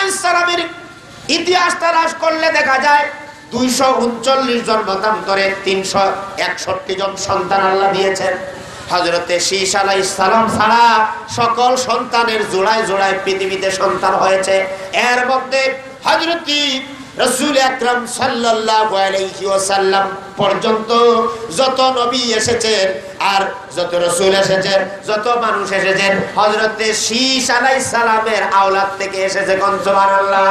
আলাইহিস সালামের ইতিহাস তালাশ করলে দেখা যায় 239 জন মতান্তরে 361 জন সন্তান আল্লাহ দিয়েছেন। হযরতে শীশ আলাইহিস সালাম ছাড়া সকল সন্তানের জোড়ায় জোড়ায় পৃথিবীতে সন্তান হয়েছে। এর মধ্যে হযরতি রাসূল আকরাম সাল্লাল্লাহু আলাইহি ওয়াসাল্লাম পর্যন্ত যত নবী এসেছেন আর যত রাসূল এসেছেন, যত মানুষ এসেছেন, হযরতে শীশ আলাইহিস সালামের আওলাদ থেকে এসেছে। কোন সুবহানাল্লাহ।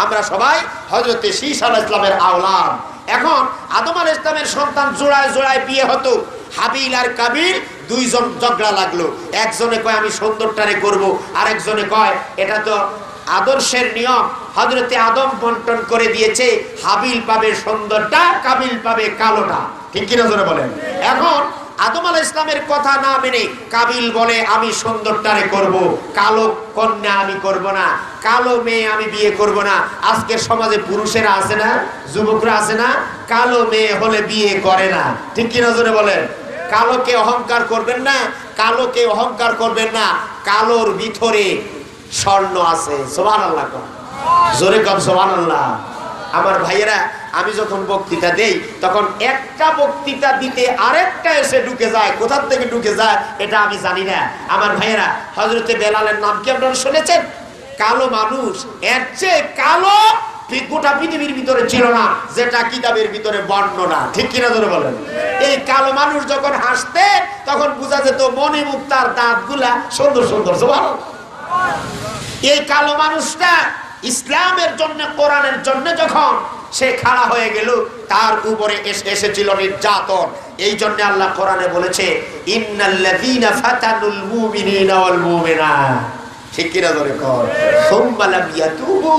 আমরা সবাই হযরতে শীশ আলাইহিস সালামের আওলাদ। এখন আদম আলাইহিস সালামের সন্তান জোড়ায় জোড়ায় বিয়ে হতো। হাবিল আর কাবিল দুইজন ঝগড়া লাগলো। একজনে কয় আমি সুন্দরটারে করব, আরেকজনে কয় এটা তো আদর্শের নিয়ম, হযরতে আদম বন্টন করে দিয়েছে, হাবিল পাবে সুন্দরটা, কাবিল পাবে কালোটা। ঠিক কিনা জোরে বলেন। এখন আদম আলাইহিস সালামের কথা না মেনে কাবিল বলে আমি সুন্দরটারে করব, কালো কন্যা আমি করব না, কালো মেয়ে আমি বিয়ে করব না। আজকের সমাজে পুরুষেরা আছে না, যুবকরা আছে না, কালো মেয়ে হলে বিয়ে করে না। ঠিক কিনা জোরে বলেন। কালোকে অহংকার করবেন না, কালোকে অহংকার করবেন না, কালোর ভিতরে স্বর্ণ আছে। সুবহানাল্লাহ। জোরে কম সুবহানাল্লাহ। আমার ভাইয়েরা, আমি যখন বক্তৃতা দেই তখন একটা বক্তৃতা দিতে আরেকটা এসে ঢুকে যায়। কোথা থেকে ঢুকে যায় এটা আমি জানি না। আমার ভাইয়েরা, হযরতে বেলালের নাম কি আপনারা শুনেছেন? কালো মানুষ, এর চেয়ে কালো গোটা পৃথিবীর ভিতরে ছিল না, যেটা কিতাবের ভিতরে বর্ণনা। ঠিক কিনা জোরে বলেন। এই কালো মানুষ যখন হাসতে তখন বোঝা যেত মনি মুক্তার দাঁতগুলা সুন্দর সুন্দর। সুবহানাল্লাহ। এই কালো মানুষটা ইসলামের জন্য, কোরআনের জন্য যখন সে খাড়া হয়ে গেল, তার উপরে এসেছিল নির্যাতন। এই জন্য আল্লাহ কোরআনে বলেছে ইন্নাল্লাযীনা ফাতানুল মুমিনিনা ওয়াল মুমিনাত। ঠিক কিনা ধরে কর সুম্মা লাম ইয়াতুবু,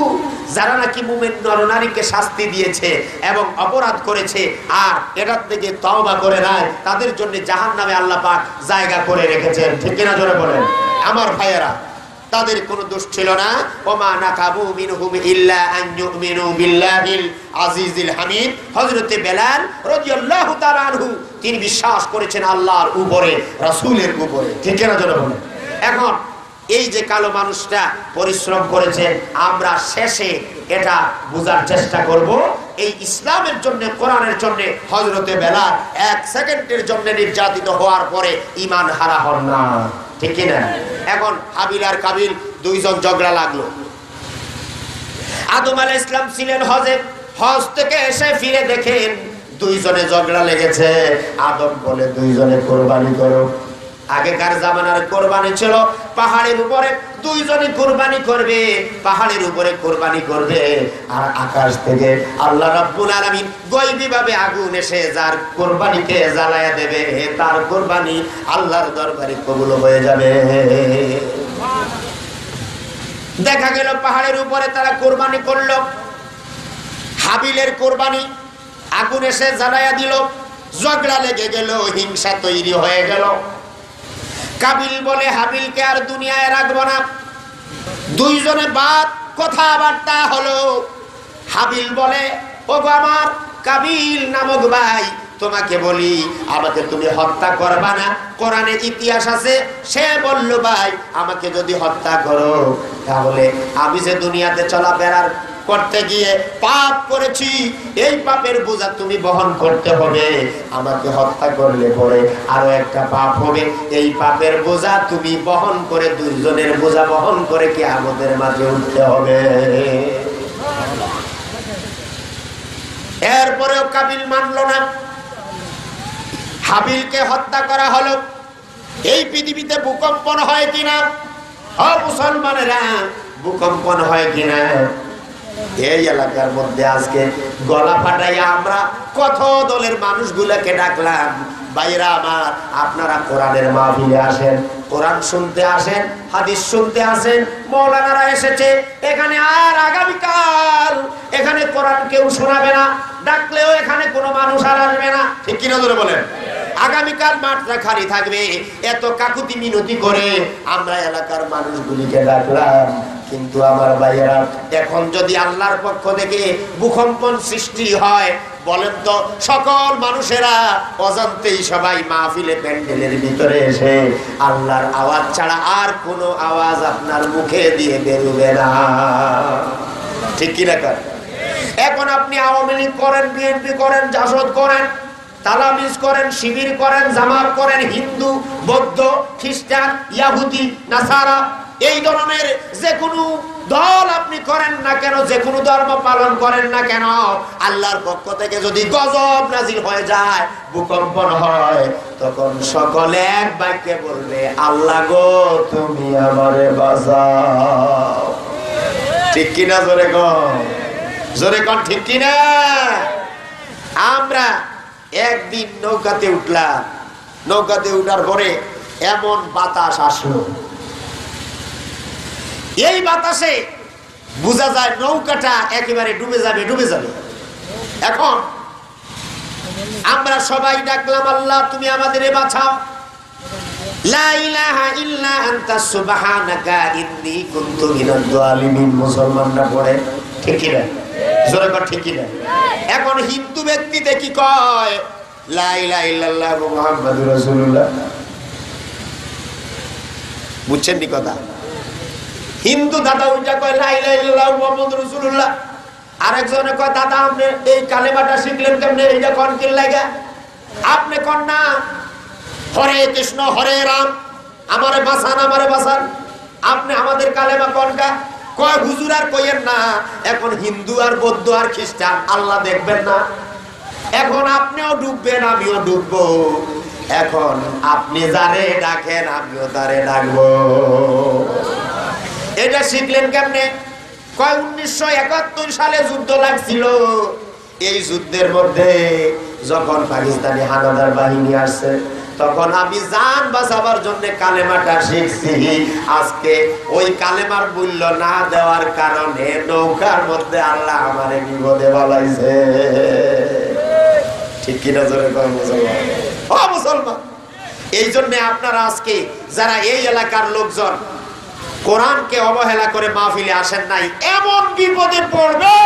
যারা নাকি মুমিন নরনারীকে শাস্তি দিয়েছে এবং অপরাধ করেছে আর এটার থেকে তওবা করে নাই, তাদের জন্য জাহান্নামে আল্লাহ পাক জায়গা করে রেখেছেন। ঠিক কিনা জোরে বলেন। আমার ভাইয়েরা, তাদের কোনো দোষ ছিল না। ওমা নাকাবু মিনহুম ইল্লা আন ইউমিনু বিল্লাহিল আজিজিল হামিদ। হযরতে বেলাল রাদিয়াল্লাহু তাআলা আনহু তিনি বিশ্বাস করেছেন আল্লাহর উপরে, রাসূলের উপরে। ঠিক না জোরে বলেন। এখন এই যে কালো মানুষটা পরিশ্রম করেছে, আমরা শেষে এটা বোঝার চেষ্টা করব। এই ইসলামের জন্য, কোরআনের জন্য হযরতে বেলাল 1 সেকেন্ডের জন্য নির্যাতিত হওয়ার পরে ঈমান হারা হন না। ঠিক কিনা? এখন হাবিল আর কাবিল দুইজন ঝগড়া লাগলো। আদম আলাইহিস সালাম ছিলেন হজে, হজ থেকে এসে ফিরে দেখেন দুইজনে ঝগড়া লেগেছে। আদম বলে দুইজনে কুরবানি করো। আগেকার জামানার কুরবানি ছিল পাহাড়ের উপরে দুইজনে কুরবানি করবে, পাহাড়ের উপরে কুরবানি করবে, আর আকাশ থেকে আল্লাহ রাব্বুল আলামিন গায়বী ভাবে আগুন এসে যার কুরবানিকে জ্বালায়া দেবে, তার কুরবানি আল্লাহর দরবারে কবুল হয়ে যাবে। দেখা গেল পাহাড়ের উপরে তারা কুরবানি করলো। হাবিলের কুরবানি আগুন এসে জ্বালায়া দিল, ঝগড়া লেগে গেল, হিংসা তৈরি হয়ে গেল। কাবিল বলে হাবিলকে আর দুনিয়ায় রাখবো না। দুইজনে বাদ কথাবার্তা হলো। হাবিল বলে ওগো আমার কাবিল নামক ভাই, তোমাকে বলি আমাকে তুমি হত্যা করবা না, কোরআনে ইতিহাস আছে। সে বলল ভাই আমাকে যদি হত্যা করো তাহলে আমি যে দুনিয়াতে চলাফেরার করতে গিয়ে পাপ করেছি, এই পাপের বোঝা তুমি বহন করতে হবে। আমাকে হত্যা করলে পরে আরো একটা পাপ হবে, এই পাপের বোঝা তুমি বহন করে, দুইজনের বোঝা বহন করে কিয়ামতের মাঝে উঠতে হবে। এরপরেও কাবিল মানল না, হাবিলকে হত্যা করা হলো। এই পৃথিবীতে ভূকম্পন হয় কিনা, মুসলমানেরা ভূকম্পন হয় কিনা? এই এলাকার মধ্যে আজকে গলা ফাটাইয়া আমরা কত দলের মানুষগুলোকে ডাকলাম, ভাইরা আমার আপনারা কোরআনের মাহফিলে আসেন, কোরআন শুনতে আসেন, হাদিস শুনতে আসেন। মাওলানারা এসেছে এখানে, আর আগামীকাল এখানে কোরআন কেউ শোনাবে না, ডাকলেও এখানে কোনো মানুষ আর আসবে না। ঠিক কিনা ধরে বলেন? আগামীকাল মাঠটা খালি থাকবে। এত কাকুতি মিনতি করে আমরা এলাকার মানুষগুলিকে ডাকলাম, কিন্তু আমার ভাইয়েরা, এখন যদি আল্লাহর পক্ষ থেকে ভূকম্পন সৃষ্টি হয়, বলেন তো সকল মানুষেরা অজান্তেই সবাই মাহফিলে প্যান্ডেলের ভিতরে এসে আল্লাহর আওয়াজ ছাড়া আর কোনো আওয়াজ আপনার মুখে দিয়ে বেরোবে না, ঠিক কি না? এখন আপনি আওয়ামী লীগ করেন, বিএনপি করেন, জাসদ করেন, তালামিজ করেন, শিবির করেন, জামাত করেন, হিন্দু, বৌদ্ধ, খ্রিস্টান, ইয়াহুদি, নাসারা, এই ধরনের যে কোনো দল আপনি করেন না কেন, যে কোনো ধর্ম পালন করেন না কেন, আল্লাহর পক্ষ থেকে যদি গজব নাজিল হয়ে যায়, ভূকম্পন হয়, তখন সকলে এক বাক্যে বলবে, আল্লাহ গো তুমি আমারে বাঁচাও। ঠিক কিনা? জোরে কন, জোরে কন, ঠিক কিনা? আমরা একদিন নৌকাতে উঠলাম, নৌকাতে উঠার পরে এমন বাতাস আসলো, এই বাতাসে বোঝা যায় নৌকাটা একেবারে ডুবে যাবে, ডুবে যাবে। এখন আমরা সবাই ডাকলাম, আল্লাহ তুমি আমাদের বাঁচাও, লা ইলাহা ইল্লা আনতা সুবহানাকা ইন্নী কুনতু মিনাজ জালিমিন। মুসলমানরা পড়ে, ঠিক কি না? জোরে কর, ঠিক কি না? এখন হিন্দু ব্যক্তি দেখি কয় লা ইলাহা ইল্লাল্লাহ মুহাম্মাদুর রাসূলুল্লাহ, বুঝছেন নি কথা? হিন্দু দাদা উল্টা কয় লা ইলাহা ইল্লাল্লাহ মুহাম্মাদুর রাসূলুল্লাহ, আরেকজনে কয় দাদা আপনি এই কালেমাটা শিখলেন কেমনে, এইটা কোন কি লাগা? আপনি কোন না হরে কৃষ্ণ হরে রাম, আমারে বাঁচান, আমারে বাঁচান, আপনি আমাদের কালেমা কোনটা? কয় হুজুর আর কইেন না, এখন হিন্দু আর বৌদ্ধ আর খ্রিস্টান আল্লাহ দেখবেন না, এখন আপনিও ডুববেন, আমিও ডুববো, এখন আপনি যারে ডাকেন আমিও তারে ডাকবো। এটা শিখলেন কেমনে? কয় 1971 সালে যুদ্ধ লাগছিল, এই যুদ্ধের মধ্যে যখন পাকিস্তানি হানাদার বাহিনী আসছে, তখন আমি জান বাঁচাবার জন্য কালেমাটা শিখছি। আজকে ওই কালেমার মূল্য না দেওয়ার কারণে নৌকার মধ্যে আল্লাহ আমারে বিপদে বলাইছে, ঠিক কিনা? জোরে কয় মুসলমান, ও মুসলমান। এই জন্য আপনারা আজকে যারা এই এলাকার লোকজন কোরআনকে অবহেলা করে মাহফিলে আসেন নাই, এমন বিপদে পড়বে।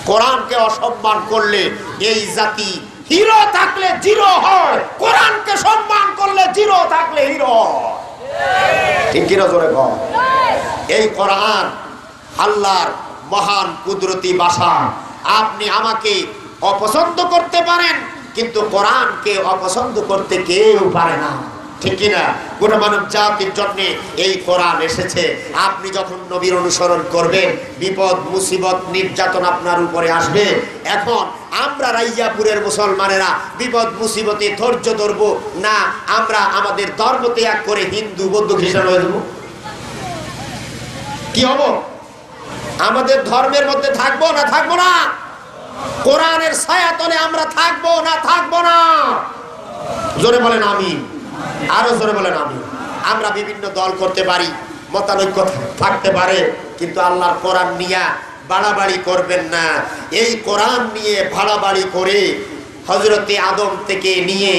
কোরআনকে অসম্মান করলে এই জাতি হিরো থাকলে জিরো হয়, কোরআনকে সম্মান করলে জিরো থাকলে হিরো, ঠিক কি না? জোরে কর। এই কোরআন আল্লাহর মহান কুদরতি ভাষা। আপনি আমাকে অপছন্দ করতে পারেন, কিন্তু কোরআনকে অপছন্দ করতে কেউ পারে না, ঠিক কিনা? গোটা মানব জাতির জন্য এই কোরআন এসেছে। আপনি যখন নবীর অনুসরণ করবেন, বিপদ মুসিবত নির্যাতন আপনার উপরে আসবে। এখন আমরা রাইয়াপুরের মুসলমানেরা বিপদ মুসিবতে ধৈর্য ধরব না, আমরা আমাদের ধর্ম ত্যাগ করে হিন্দু বৌদ্ধ খ্রিস্টান হয়ে যাবো? কি হব? আমাদের ধর্মের মধ্যে থাকবো না থাকবো না? কোরআনের ছায়াতলে আমরা থাকবো না থাকবো না? জোরে বলেন আমিন, আরো জোরে বলেন আমিন। আমরা বিভিন্ন দল করতে পারি, মতানৈক্য থাকতে পারে, কিন্তু আল্লাহর কোরআন নিয়ে বাড়াবাড়ি করবেন না। এই কোরআন নিয়ে বাড়াবাড়ি করে হযরতে আদম থেকে নিয়ে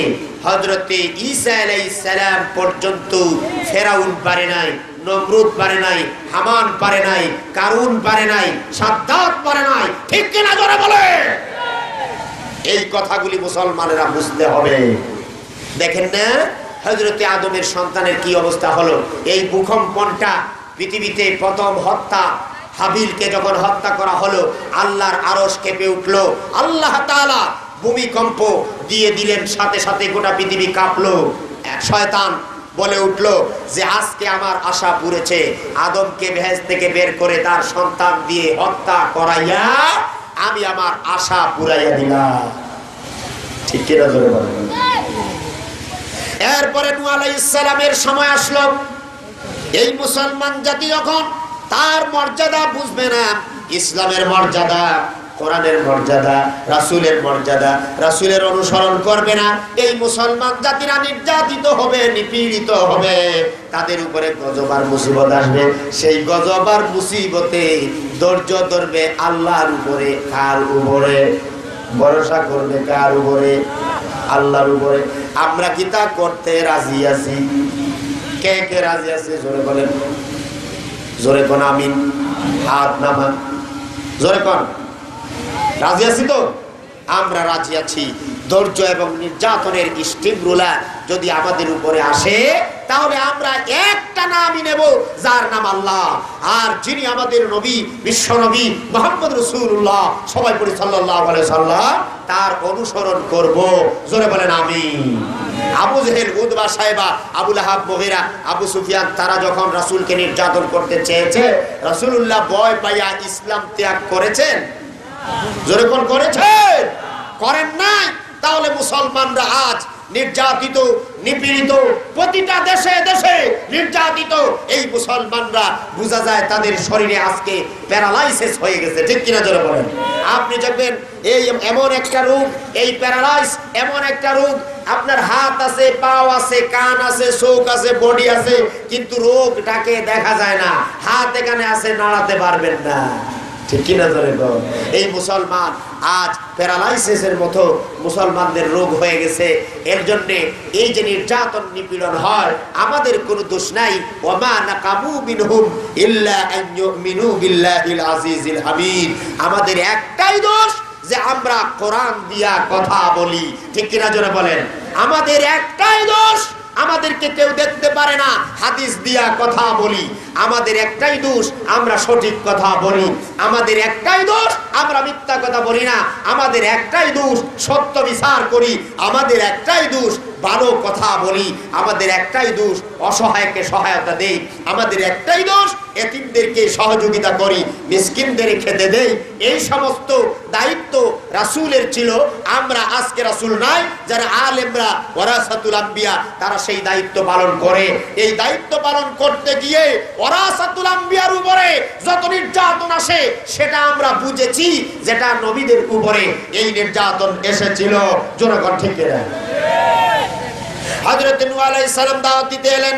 হযরতে ঈসা আলাইহিস সালাম পর্যন্ত ফেরাউন পারে নাই, নমরুদ পারে নাই, হামান পারে নাই, কারুন পারে নাই, সাদ্দাত পারে নাই, ঠিক কিনা? জোরে বলে। এই কথাগুলি মুসলমানেরা বুঝতে হবে। দেখেন না হযরতে আদমের সন্তানের কি অবস্থা হলো? এই ভূকম্পনটা পৃথিবীতে প্রথম হত্যা, হাবিলকে যখন হত্যা করা হলো, আল্লাহর আরশ কেঁপে উঠলো, আল্লাহ তাআলা ভূমিকম্প দিয়ে দিলেন, সাথে সাথে গোটা পৃথিবী কাঁপলো। শয়তান বলে উঠলো যে আজকে আমার আশা পুরেছে, আদমকে ভেজ থেকে বের করে তার সন্তান দিয়ে হত্যা করাইয়া আমি আমার আশা পুরাইয়া দিলাম, ঠিক কিনা? জোরে বলেন। এরপরে নূহ আলাইহিস সালামের সময় আসলো। এই মুসলমান জাতি যখন তার মর্যাদা বুঝবে না, ইসলামের মর্যাদা, কোরআনের মর্যাদা, রাসূলের মর্যাদা, রাসূলের অনুসরণ করবে না, এই মুসলমান জাতিরা নির্যাতিত হবে, নিপীড়িত হবে, তাদের উপরে গজব আর মুসিবত আসবে। সেই গজব আর মুসিবতে ধৈর্য ধরবে আল্লাহর উপরে। কার উপরে ভরসা করবে? কার উপরে? আল্লাহর উপরে। আমরা কি তা করতে রাজি আছি? কে কে রাজি আছে? জোরে বলেন। জোরে কোন আমিন। হাত নামান, জোরে কোন রাজি আছি তো? আমরা রাজি আছি। ধৈর্য এবং নির্যাতনের স্টিম রুলার যদি আমাদের উপরে আসে, তাহলে আমরা একটা নামই নেব, যার নাম আল্লাহ। আর যিনি আমাদের নবী, বিশ্ব নবী মুহাম্মদ রাসূলুল্লাহ, সবাই পড়ি সাল্লাল্লাহু আলাইহি সাল্লাম, তার অনুসরণ করব। জোরে বলেন আমিন। আবু জেহেল, উতবা, সাইবা, আবু লাহাব, মুগীরা, আবু সুফিয়ান, তারা যখন রাসূলকে নির্যাতন করতে চেয়েছে, রাসূলুল্লাহ ভয় পাইয়া ইসলাম ত্যাগ করেছেন? জোরে কোন করেছেন? করেন নাই। তাহলে মুসলমানরা আজ নির্যাতিত, নিপীড়িত, প্রতিটা দেশে দেশে নির্যাতিত এই মুসলমানরা, বোঝা যায় তাদের শরীরে আজকে প্যারালাইসিস হয়ে গেছে। ঠিক কিনা জোরে বলেন? আপনি দেখবেন এই এমন একটা রোগ, এই প্যারালাইস এমন একটা রোগ, আপনার হাত আছে, পাও আছে, কান আছে, চোখ আছে, বডি আছে, কিন্তু রোগটাকে দেখা যায় না। হাত এখানে আছে, নাড়াতে পারবেন না। ঠিক কিনা ধরে? এই মুসলমান আজ প্যারালাইসিসের মতো মুসলমানদের রোগ হয়ে গেছে। এর জন্য এই যে নির্যাতন, নিপীড়ন হয়, আমাদের কোনো দোষ নাই। ওমা নাকামু মিনহুম ইল্লা আন ইউমিনু বিল্লাহিল আজিজিল হামিদ। আমাদের একটাই দোষ যে আমরা কোরআন দিয়া কথা বলি। ঠিক কিনা জোরে বলেন? আমাদের একটাই দোষ, আমাদেরকে কেউ দেখতে পারে না, হাদিস দিয়া কথা বলি। আমাদের একটাই দোষ, আমরা সঠিক কথা বলি। আমাদের একটাই দোষ, আমরা মিথ্যা কথা বলি না। আমাদের একটাই দোষ, সত্য বিচার করি। আমাদের একটাই দোষ, ভালো কথা বলি। আমাদের একটাই দোষ, অসহায়কে সহায়তা দেই। আমাদের একটাই দোষ, এতিমদেরকে সহযোগিতা করি, মিসকিনদের খেতে দেই। এই সমস্ত দায়িত্ব রাসূলের ছিল। আমরা আজকে রাসূল নাই, যারা আলেমরা ওয়ারাসাতুল আম্বিয়া, তারা সেই দায়িত্ব পালন করে। এই দায়িত্ব পালন করতে গিয়ে ওয়ারাসাতুল আম্বিয়ার উপরে যত নির্যাতন আসে, সেটা আমরা বুঝেছি, যেটা নবীদের উপরে এই নির্যাতন এসেছিল। জনগণ ঠিক কিনা? হযরত নূহ আলাইহিস সালাম দাওয়াত দিতে এলেন,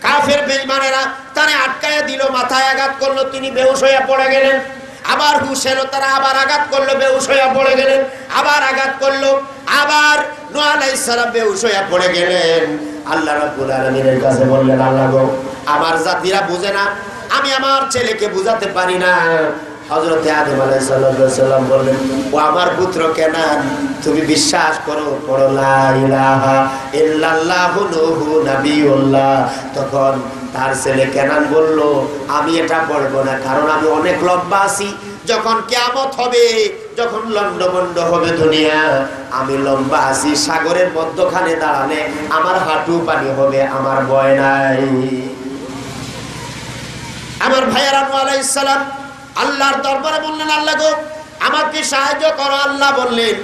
কাফের বেঈমানেরা তারে আটকায়া দিল, মাথায় আঘাত করলো, তিনি বেহুশ হয়ে পড়ে গেলেন। আবার হুশ এলো, তারা আবার আঘাত করলো, বেহুশ হয়ে পড়ে গেলেন। আবার আঘাত করলো, আবার নূহ আলাইহিস সালাম বেহুশ হয়ে পড়ে গেলেন। আল্লাহ রাব্বুল আলামিনের কাছে বললেন, আল্লাহ গো, আমার জাতিরা বুঝে না, আমি আমার ছেলেকে বুঝাতে পারি না। হযরত আদম আলাইহিস সালাম বললেন, ও আমার পুত্র কেনান, তুমি বিশ্বাস করো, পড়ো লা ইলাহা ইল্লাল্লাহু নূহু নাবিয়ুল্লাহ। তখন তার ছেলে কেনান বলল, আমি এটা পড়বো না, কারণ আমি অনেক লম্বা আছি। যখন কিয়ামত হবে, যখন লন্ডভন্ড হবে দুনিয়া, আমি লম্বা আছি, সাগরের মধ্যখানে দাঁড়ালে আমার হাঁটু পানি হবে, আমার ভয় নাই। আমার ভাইয়েরা, নূহ আলাইহিস সালাম আল্লাহর দরবারে বললেন, আল্লাহ গো, আমাকে সাহায্য করো। আল্লাহ বললেন,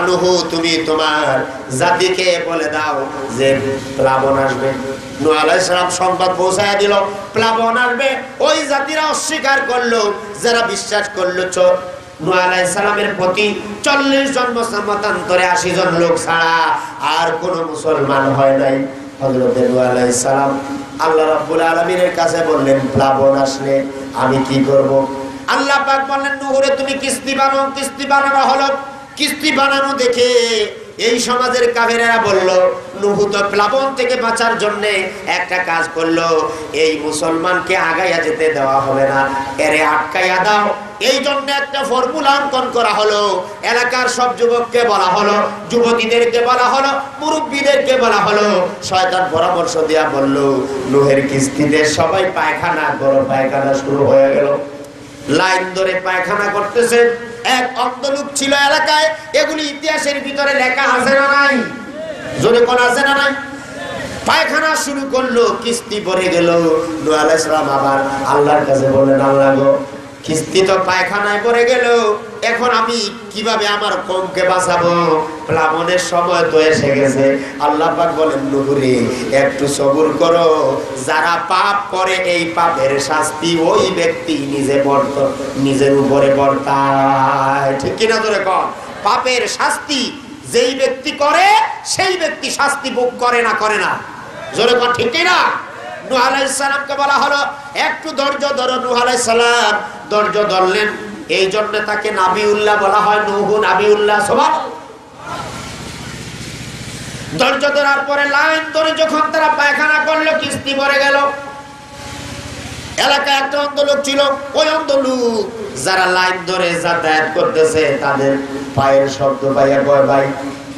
নূহ, তুমি তোমার জাতিকে বলে দাও যে প্লাবন আসবে। নূহ আলাইহিস সালাম সংবাদ পৌঁছায়া দিল, প্লাবন আসবে। ওই জাতিরা অস্বীকার করলো, যারা বিশ্বাস করলো নূহ আলাইহিস সালামের প্রতি 40 জন মতান্তরে 80 জন লোক ছাড়া আর কোন মুসলমান হয় নাই। হযরত নূহ আলাইহিস সালাম আল্লাহ রাব্বুল আলামিনের কাছে বললেন, প্লাবন আসলে আমি কি করব? আল্লাহ পাক বললেন, নূহ রে, তুমি কিস্তি বানাও। কিস্তি বানানো হলো। কিস্তি বানানো দেখে এই সমাজের কাফেরেরা বলল, নূহ তো প্লাবন থেকে বাঁচার জন্য একটা কাজ করলো, এই মুসলমানকে আগাইয়া যেতে দেওয়া হবে না, এরে আটকাইয়া দাও। এই জন্য একটা ফর্মুলা অঙ্কন করা হলো। এলাকার সব যুবককে বলা হলো, যুবতীদেরকে বলা হলো, মুরব্বীদেরকে বলা হলো। শয়তান পরামর্শ দেয়া বলল, নূহের কিস্তিতে সবাই পায়খানা করো। পায়খানা শুরু হয়ে গেল, লাইন ধরে পায়খানা করতেছে। এক অন্ধ লোক ছিল এলাকায়। এগুলি ইতিহাসের ভিতরে লেখা আছে না নাই? জোরে কোন আছে না নাই? পায়খানা শুরু করলো, কিস্তি পড়ে গেল। নূহ আলাইহিস সালাম আবার আল্লাহর কাছে বললেন, আল্লাহ গো, কিস্তি তো পায়খানায় পড়ে গেল, এখন আমি কিভাবে আমার কমকে বাঁচাবো? প্লাবনের সময় তো এসে গেছে। আল্লাহ পাক বলেন, নূহ রে, একটু সবুর করো। যারা পাপ করে, এই পাপের শাস্তি ওই ব্যক্তি নিজের উপরে বর্তায়। ঠিক কিনা ধরে কর? পাপের শাস্তি যেই ব্যক্তি করে, সেই ব্যক্তি শাস্তি ভোগ করে না, করে না? জোরে কর, ঠিক কিনা? নূহ আলাইহিস সালামকে বলা হলো, একটু ধৈর্য ধরো। নূহ আলাইহিস সালাম ধৈর্য ধরলেন। এই জন্য তাকে নাবিউল্লাহ বলা হয়। নূহ নাবিউল্লাহ। সুবহানাল্লাহ। ধৈর্য ধরার পরে লাইন ধরে যখন তারা পায়খানা করলো, কিস্তি পড়ে গেল। এলাকায় একটা অন্ধ লোক ছিল। ওই অন্ধ লোক যারা লাইন ধরে যাতায়াত করতেছে তাদের পায়ের শব্দ পাইয়া কয়, ভাই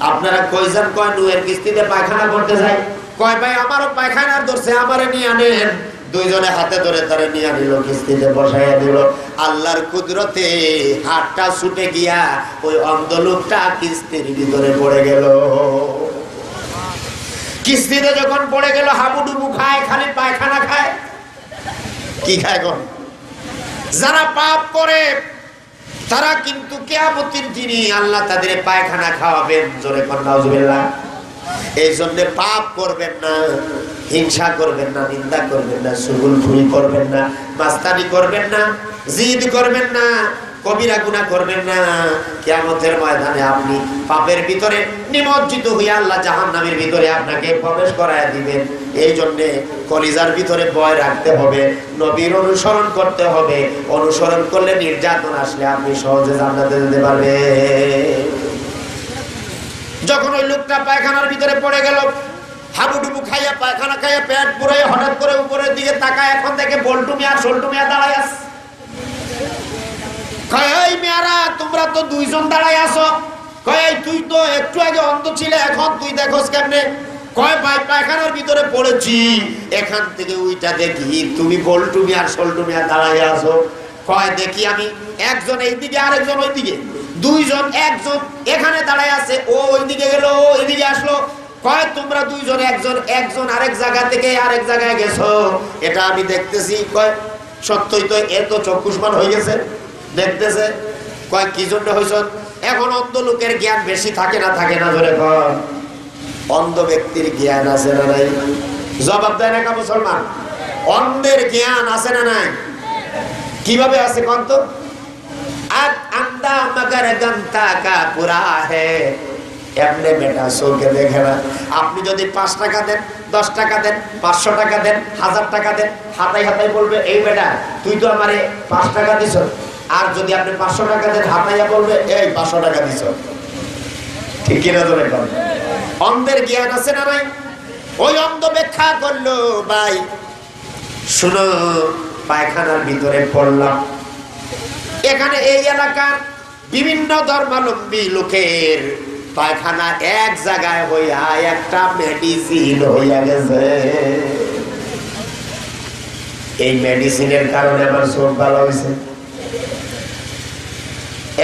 আপনারা কই যান? কয় নুয়ের কিস্তিতে পায়খানা করতে যাই। কয় ভাই আমারও পায়খানা ধরছে, আমারে নিয়ে আনেন। দুইজনে হাতে ধরে তারে নিয়ে আনিল, কিস্তিতে বসাইয়া দিল। আল্লাহর কুদরতে হাতটা ছুটে গিয়া ওই অন্ধ লোকটা কিস্তির ভিতরে পড়ে গেল। কিস্তিতে যখন পড়ে গেল, হাবুডুবু খায়, খালি পায়খানা খায়। কি খায় এখন? যারা পাপ করে তারা কিন্তু কিয়ামতের দিনে আল্লাহ তাদের পায়খানা খাওয়াবেন। জোরে কোন নাউজুবিল্লাহ। এই জন্য পাপ করবেন না, হিংসা করবেন না, নিন্দা করবেন না, চুগলখুরি করবেন না, মাস্তানি করবেন না, জিদ করবেন না, কবিরা গুনাহ করবেন না। কিয়ামতের ময়দানে আপনি পাপের ভিতরে নিমজ্জিত হয়ে আল্লাহ জাহান্নামের ভিতরে আপনাকে প্রবেশ করায় দিবেন। এই জন্য কলিজার ভিতরে ভয় রাখতে হবে, নবীর অনুসরণ করতে হবে। অনুসরণ করলে নির্যাতন আসলে আপনি সহজে জান্নাতে যেতে পারবেন। যখন ওই লোকটা পায়খানার ভিতরে পড়ে গেল, হাবুডুবু খাইয়া পায়খানা খাইয়া পেট পুরাই হঠাৎ করে উপরের দিকে তাকায়, এখন থেকে বল্টু মিয়া সল্টু মিয়া দাঁড়ায় আছে। কয় এই মেয়ারা তোমরা তো দুইজন দাঁড়ায় আছো। কয় এই তুই তো একটু আগে অন্ধ ছিলে, এখন তুই দেখোস কেমনে? কয় ভাই পায়খানার ভিতরে পড়েছি, এখান থেকে ওইটা দেখি তুমি বল্টু মিয়া সল্টু মিয়া দাঁড়ায় আছো। কয় দেখি আমি, একজন এইদিকে আরেকজন ওইদিকে, দুইজন, একজন এখানে দাঁড়ায় আছে, ও ওইদিকে গেল, ও এইদিকে আসলো। কয় তোমরা দুইজন, একজন আরেক জায়গা থেকে আরেক জায়গায় গেছো, এটা আমি দেখতেছি। কয় সত্যই তো, এত চক্ষুষ্মান হয়ে গেছে, দেখতেছে। কয় কি জন্য হয়েছ? এখন অন্ধ লোকের জ্ঞান বেশি থাকে না, থাকে না? ধরে কয় অন্ধ ব্যক্তির জ্ঞান আছে না নাই? জবাব দেয় না কা মুসলমান? অন্ধের জ্ঞান আছে না নাই? কিভাবে আছে কন তো? আর আন্দা মগর গন্তা কা পুরা হে, এমনি বেটা চোখে দেখে না। আপনি যদি 5 টাকা দেন, 10 টাকা দেন, 500 টাকা দেন, 1000 টাকা দেন, হাতাই হাতাই বলবে এই বেটা তুই তো আমারে 5 টাকা দিছ। আর যদি আপনি 500 টাকা দেন, হাতাইয়া বলবে এই 500 টাকা দিছ। ঠিক কিনা ধরে কর? অন্ধের জ্ঞান আছে না নাই? ওই অন্ধ ব্যাখ্যা করলো, ভাই শুনো, পায়খানার ভিতরে পড়লাম। এখানে এই এলাকার বিভিন্ন ধর্মাবলম্বী লোকের পায়খানা এক জায়গায় হইয়া একটা মেডিসিন হইয়া গেছে। এই মেডিসিনের কারণে আমার চোখ ভালো হয়েছে।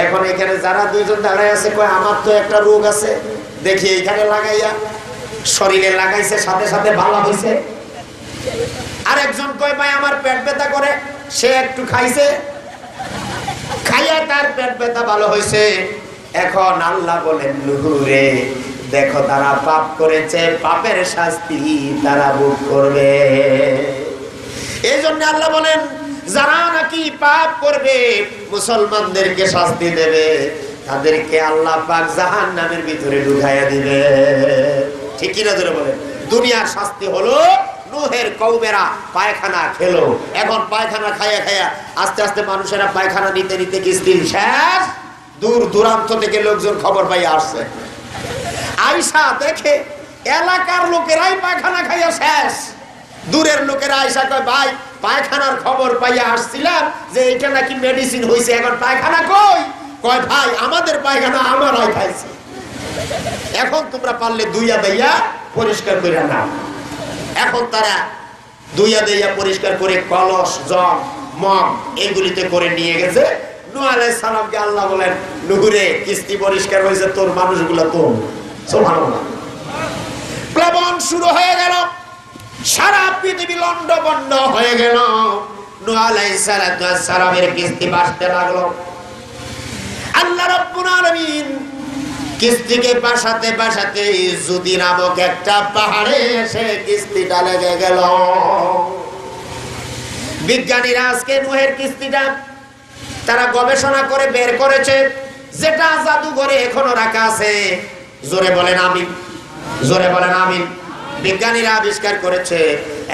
এখন এখানে যারা দুইজন দাঁড়ায় আছে, কয় আমার তো একটা রোগ আছে, দেখি এইখানে লাগাইয়া শরীরে লাগাইছে, সাথে সাথে ভালো হয়েছে। আরেকজন কয় ভাই আমার পেট ব্যথা করে, সে একটু খাইছে, খাইয়া তার পেট ব্যথা ভালো হয়েছে। এখন আল্লাহ বলেন নুহুরে দেখো তারা পাপ করেছে, পাপের শাস্তি তারা ভোগ করবে। এই জন্য আল্লাহ বলেন যারা নাকি পাপ করবে, মুসলমানদেরকে শাস্তি দেবে, তাদেরকে আল্লাহ পাক জাহান্নামের ভিতরে ঢুকাইয়া দিবে। ঠিক কিনা ধরে বলেন? দুনিয়ার শাস্তি হলো নূহের কওমেরা পায়খানা খেলো। এখন পায়খানা খাইয়া খাইয়া আস্তে আস্তে মানুষেরা পায়খানা নিতে নিতে কিস্তি শেষ। দূর দূরান্ত থেকে লোকজন খবর পাইয়া আসছে, আইসা দেখে এলাকার লোকেরাই পায়খানা খাইয়া শেষ। দূরের লোকেরা আইসা কয় ভাই পায়খানার খবর পাইয়া আসছিলাম যে এটা নাকি মেডিসিন হয়েছে, এখন পায়খানা কই? কয় ভাই আমাদের পায়খানা আমরাই খাইছি, এখন তোমরা পারলে দুইয়া দেইয়া পরিষ্কার করে নাও। এখন তারা দুইয়া দেইয়া পরিষ্কার করে কলস, জগ, মগ এইগুলিতে করে নিয়ে গেছে। নূহ আলাইহিস সালামকে আল্লাহ বলেন নুহুরে কিস্তি পরিষ্কার হয়েছে, তোর মানুষগুলো তো। সুবহানাল্লাহ। প্লাবন শুরু হয়ে গেল, সারা পৃথিবী লন্ডভন্ড হয়ে গেল। নূহ আলাইহিস সালামের কিস্তি বাঁচতে লাগলো। আল্লাহ রাব্বুল আলামিন কিস্তিকে বাসাতে বাসাতে যুদি নামক একটা পাহাড়ে এসে কিস্তিটা লেগে গেল। বিজ্ঞানীরা আজকে নূহের কিস্তিটা তারা গবেষণা করে বের করেছে, যেটা জাদুঘরে এখনো রাখা আছে। জোরে বলেন আমিন, জোরে বলেন আমিন। বিজ্ঞানীরা আবিষ্কার করেছে।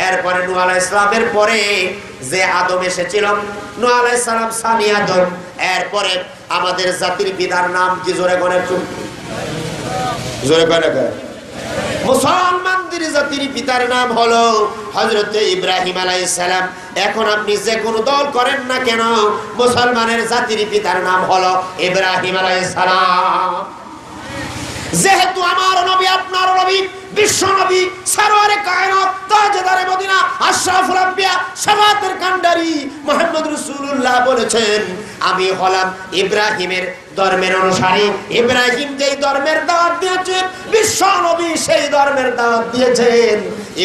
এরপরে নূহ আলাইহিস সালামের পরে যে আদম এসেছিল, নূহ আলাইহিস সালাম সানি আদম। এরপরে আমাদের জাতির পিতার নাম কি? জোরে বলেন, জোরে বলেন। মুসলমানদের আমাদের জাতির পিতার নাম হলো হযরত ইব্রাহিম আলাইহিস সালাম। এখন আপনি যে কোন দল করেন না কেন, মুসলমানের জাতির পিতার নাম হলো ইব্রাহিম আলাইহিস সালাম। যেহেতু আমার নবী, আপনার নবী, বিশ্ব নবী, সরওয়ারে কায়নাত, তাজদারে মদিনা, আশরাফুল আম্বিয়া, শাফাআতের কান্ডারি মুহাম্মদ রাসূলুল্লাহ বলেছেন, আমি হলাম ইব্রাহিমের ধর্মের অনুসারী। ইব্রাহিম যেই ধর্মের দাওয়াত দিয়েছেন, বিশ্ব নবী সেই ধর্মের দাওয়াত দিয়েছেন।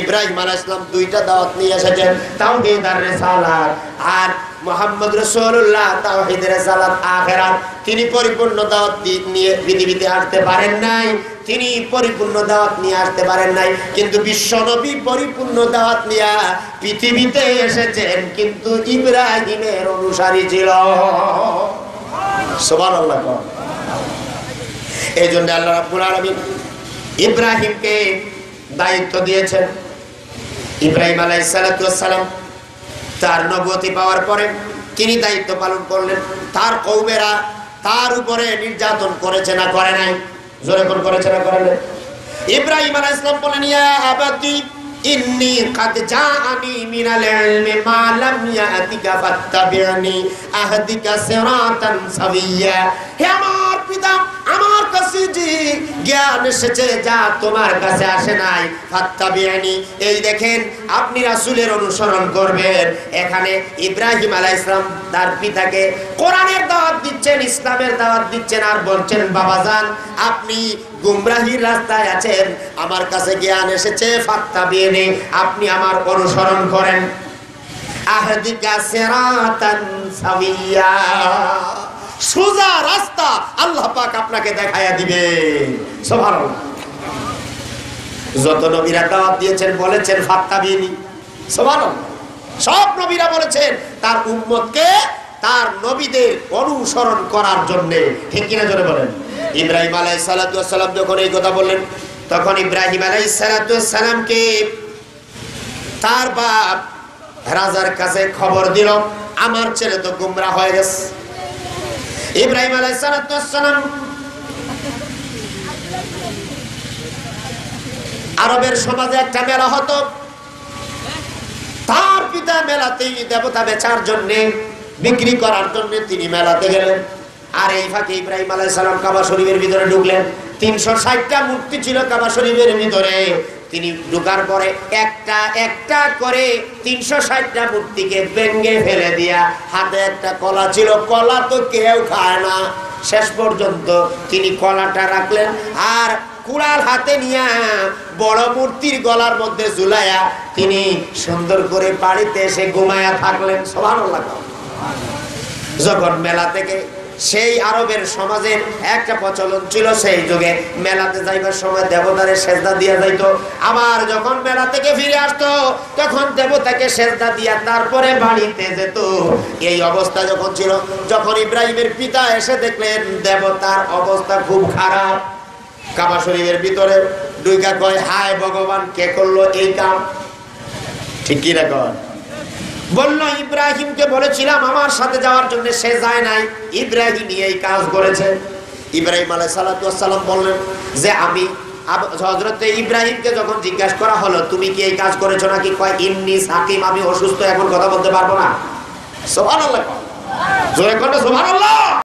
ইব্রাহিম আলাইহিস সালাম দুইটা দাওয়াত নিয়ে এসেছেন, তাওহীদ আর রিসালাত। আর মুহাম্মদ রাসূলুল্লাহ তাওহীদের রিসালাত আখিরাত। তিনি পরিপূর্ণ দাওয়াত নিয়ে পৃথিবীতে আসতে পারেন নাই, তিনি পরিপূর্ণ দাওয়াত নিয়ে আসতে পারেন নাই, কিন্তু বিশ্ব নবী পরিপূর্ণ দাওয়াত নিয়ে পৃথিবীতে এসেছেন, কিন্তু ইব্রাহিমের অনুসারী ছিল। সুবহানাল্লাহ। এই জন্য আল্লাহ রাব্বুল আলামিন ইব্রাহিমকে দায়িত্ব দিয়েছেন। ইব্রাহিম আলাইহিস সালাতু ওয়াস সালাম তার নবুয়তি পাওয়ার পরে তিনি দায়িত্ব পালন করলেন। তার কওমেরা তার উপরে নির্যাতন করেছে না করে নাই? জোরে কোন করেছে না করে নাই? ইব্রাহিম আলাইহিস সালাম বলেন, ইয়া আবাতি ইন্নী কাদ জাআনি মিনাল ইলমি মা লাম ইয়াতিকা ফাত্তাবি'নি আহদিকা সিরাতান সাবিয়্যা। হে আমার পিতা, আমার কাছে যে জ্ঞান এসেছে যা তোমার কাছে আসে নাই, ফাত্তাবি'নি। এই দেখেন, আপনি রাসূলের অনুসরণ করবেন। এখানে ইব্রাহিম আলাইহিস সালাম তার পিতাকে কোরআনের দাওয়াত দিচ্ছেন, ইসলামের দাওয়াত দিচ্ছেন, আর বলছেন, বাবাজান আপনি গুমরাহির রাস্তায় আছেন, আমার কাছে জ্ঞান এসেছে, ফাত্তাবি'নি, আপনি আমার অনুসরণ করেন। আহদিকা সিরাতান সাবিয়্যা, সোজা রাস্তা আল্লাহ পাক আপনাকে দেখায়া দিবে। সুবহানাল্লাহ। যত নবীরা দাওয়াত দিয়েছেন বলেছেন ফাত্তাবি'নি। সুবহানাল্লাহ। সব নবীরা বলেছেন তার উম্মতকে তার নবীদের অনুসরণ করার জন্য। ঠিক কিনা জোরে বলেন? ইব্রাহিম আলাইহিস সালাতু ওয়াস সালাম যখন এই কথা বললেন, তখন ইব্রাহিম আলাইহিস সালাতু ওয়াস সালামকে তার বাপ রাজার কাছে খবর দিল, আমার ছেলে তো গুমরাহ হয়ে গেছে। ইব্রাহিম আলাইহিস সালাতু ওয়াস সালাম আরবের সমাজে একটা মেলা হতো, তার পিতা মেলাতেই দেবতা বেচার জন্য, বিক্রি করার জন্য তিনি মেলাতে গেলেন। আর এই ফাঁকে ইব্রাহিম আলাইহিস সালাম কাবা শরীফের ভিতরে ঢুকলেন। 360টা মূর্তি ছিল কাবা শরীফের ভিতরে। তিনি ঢুকার পরে একটা একটা করে 360টা মূর্তিকে ভেঙে ফেলে দিয়া, হাতে একটা কলা ছিল, কলা তো কেউ খায় না, শেষ পর্যন্ত তিনি কলাটা রাখলেন আর কুড়াল হাতে নিয়ে বড় মূর্তির গলার মধ্যে ঝুলাইয়া তিনি সুন্দর করে বাড়িতে এসে ঘুমায়া থাকলেন। সুবহানাল্লাহ। যখন মেলা থেকে, সেই আরবের সমাজের একটা প্রচলন ছিল, সেই যুগে মেলাতে যাইবার সময় দেবতারে সেজদা দিয়া যাইতো। আবার যখন মেলা থেকে ফিরে আসতো তখন দেবতাকে সেজদা দিয়া তারপরে বাড়িতে যেত। এই অবস্থা যখন ছিল, যখন ইব্রাহিমের পিতা এসে দেখলেন দেবতার অবস্থা খুব খারাপ, কাবা শরীফের ভিতরে দুইটা কয়, হায় ভগবান, কে করলো এই কাম? ঠিক কি না কর? বলল, ইব্রাহিমকে বলেছিলাম আমার সাথে যাওয়ার জন্য, সে যায় নাই, ইব্রাহিম এই কাজ করেছে। ইব্রাহিম আলাইহিস সালাতু ওয়াস সালাম বললেন যে আমি হযরত ইব্রাহিমকে যখন জিজ্ঞাসা করা হলো, তুমি কি এই কাজ করেছো নাকি? কয়, ইন্নী সাকিম, আমি অসুস্থ, এখন কথা বলতে পারবো না। সুবহানাল্লাহ। জোরে করে সুবহানাল্লাহ।